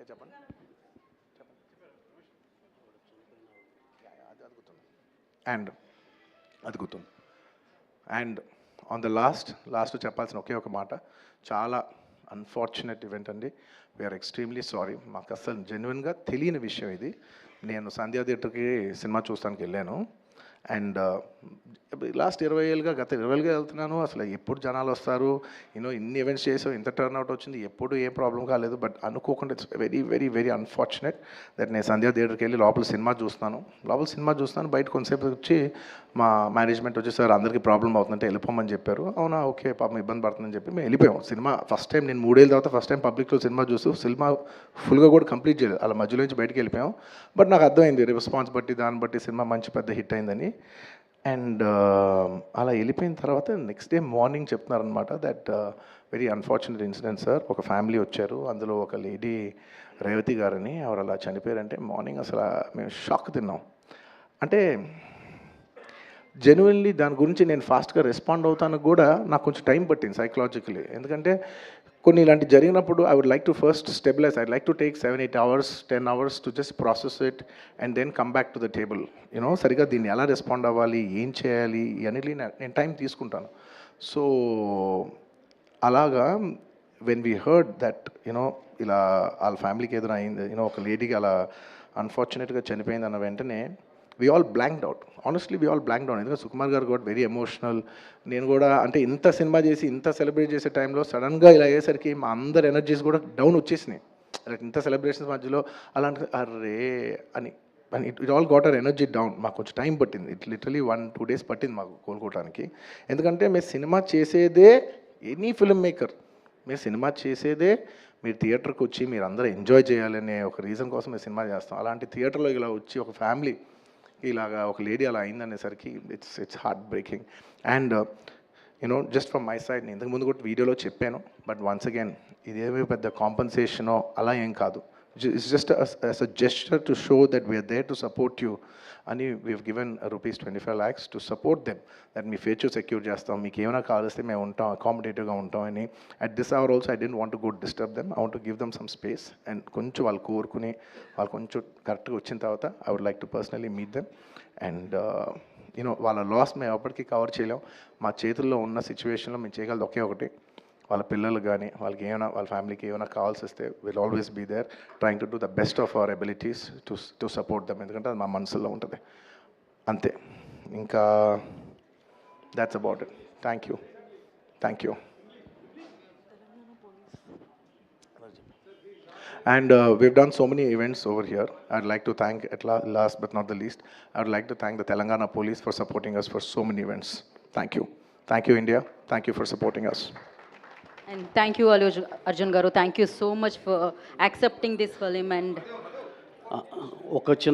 చెప్పండి. అండ్ అది గుర్తుంది. అండ్ ఆన్ ద లాస్ట్ చెప్పాల్సిన ఒకే ఒక మాట, చాలా అన్ఫార్చునేట్ ఈవెంట్ అండి. We are extremely sorry. మాకు అసలు జెన్యున్గా తెలియని విషయం ఇది. నేను సంధ్యా థియేటర్కి సినిమా చూస్తానికి వెళ్ళాను. అండ్ లాస్ట్ 20 ఏళ్ళుగా గత 20 ఏళ్ళుగా వెళ్తున్నాను. అసలు ఎప్పుడు జనాలు వస్తారు, ఇన్ని ఈవెంట్స్ చేసాం, ఇంత టర్న్అవుట్ వచ్చింది, ఎప్పుడు ఏం ప్రాబ్లం కాలేదు. బట్ అనుకోకుండా it's very very very unfortunate that నేను సంధ్యా థియేటర్కి వెళ్ళి లోపల సినిమా చూస్తున్నాను. బయట కొంతసేపు వచ్చి మా మేనేజ్మెంట్ వచ్చి, సార్ అందరికీ ప్రాబ్లం అవుతుందంటే వెళ్ళిపోమని చెప్పారు. అవునా, ఓకే, పాపం ఇబ్బంది పడుతుందని చెప్పి మేము వెళ్ళిపోయాం. సినిమా ఫస్ట్ టైం నేను 3 ఏళ్ళ తర్వాత ఫస్ట్ టైం పబ్లిక్లో సినిమా చూస్తూ సినిమా ఫుల్గా కూడా కంప్లీట్ చేయలేదు, అలా మధ్యలో నుంచి బయటకు వెళ్ళిపోయాం. బట్ నాకు అర్థమైంది రెస్పాన్స్ బట్టి, దాన్ని బట్టి సినిమా మంచి పెద్ద హిట్ అయిందని. అండ్ అలా వెళ్ళిపోయిన తర్వాత నెక్స్ట్ డే మార్నింగ్ చెప్తున్నారనమాట that very unfortunate incident sir. ఒక ఫ్యామిలీ వచ్చారు, అందులో ఒక లేడీ రేవతి గారని, ఆవిడ అలా చనిపోయారంటే మార్నింగ్ అసలు మేము షాక్ తిన్నాం. అంటే జెన్యున్లీ దాని గురించి నేను ఫాస్ట్గా రెస్పాండ్ అవుతాను కూడా నాకు కొంచెం టైం పట్టింది సైకలాజికలీ. ఎందుకంటే కొన్ని ఇలాంటి జరిగినప్పుడు I would like to first stabilize. I like to take 7-8 hours 10 hours to just process it and then come back to the table. సరిగా దీన్ని ఎలా రెస్పాండ్ అవ్వాలి, ఏం చేయాలి ఇవన్నీ నేను టైం తీసుకుంటాను. సో అలాగా వెన్ వీ హర్డ్ దట్ ఇలా వాళ్ళ ఫ్యామిలీకి ఏదైనా అయింది, ఒక లేడీకి అలా అన్ఫార్చునేట్గా చనిపోయింది అన్న వెంటనే we all blanked out. Honestly, we all blanked out. ఎందుకంటే సుకుమార్ గారు కూడా వెరీ ఎమోషనల్. నేను కూడా అంటే ఇంత సినిమా చేసి ఇంత సెలబ్రేట్ చేసే టైంలో సడన్గా ఇలా అయ్యేసరికి మా అందరి ఎనర్జీస్ కూడా డౌన్ వచ్చేసినాయి. ఇంత సెలబ్రేషన్స్ మధ్యలో అలాంటి అర్రే అని it all got our energy down. మాకు కొంచెం టైం పట్టింది. ఇట్ లిటరలీ 1-2 days పట్టింది మాకు కోలుకోవడానికి. ఎందుకంటే మేము సినిమా చేసేదే, ఎనీ ఫిల్మ్ మేకర్ మీరు సినిమా చేసేదే మీరు థియేటర్కి వచ్చి మీరు అందరూ ఎంజాయ్ చేయాలనే ఒక రీజన్ కోసం మేము సినిమా చేస్తాం. అలాంటి థియేటర్లో ఇలా వచ్చి ఒక ఫ్యామిలీ ఇలాగా ఒక లేడీ అలా అయిందనేసరికి it's heart breaking. And just from my side, నేను ఇంతకుముందు కూడా వీడియోలో చెప్పాను, బట్ వన్స్ అగైన్ ఇదేమీ పెద్ద కాంపన్సేషనో అలా ఏం కాదు. It's just as a gesture to show that we're there to support you అని we've given ₹25 lakhs to support them. That మీ ఫ్యూచర్ సెక్యూర్ చేస్తాం, మీకు ఏమైనా కావాల్స్తే మేము ఉంటాం, అకామిడేటివ్గా ఉంటాం అని. At this hour also I don't want to go disturb them. I want to give them some space. And కొంచెం వాళ్ళు కోరుకుని వాళ్ళు కొంచెం కరెక్ట్గా వచ్చిన తర్వాత I would like to personally meet them. And వాళ్ళ లాస్ మేము ఎప్పటికీ కవర్ చేయలేం. మా చేతుల్లో ఉన్న సిచ్యువేషన్లో మేము చేయగలదు ఒకే ఒకటి, వాళ్ళ పిల్లలు కానీ వాళ్ళకి ఏమైనా వాళ్ళ ఫ్యామిలీకి ఏమైనా కావాల్సి వస్తే will always be there trying to do the best of our abilities to support them. ఎందుకంటే అది మా మనసులో ఉంటుంది అంతే. ఇంకా that's about it. Thank you. And we've done so many events over here. I'd like to thank, last but not the least, I'd like to thank the Telangana Police for supporting us for so many events. Thank you. Thank you, India. Thank you for supporting us. And thank you, Arjun Garu. Thank you so much for accepting this film. And ఒక చిన్న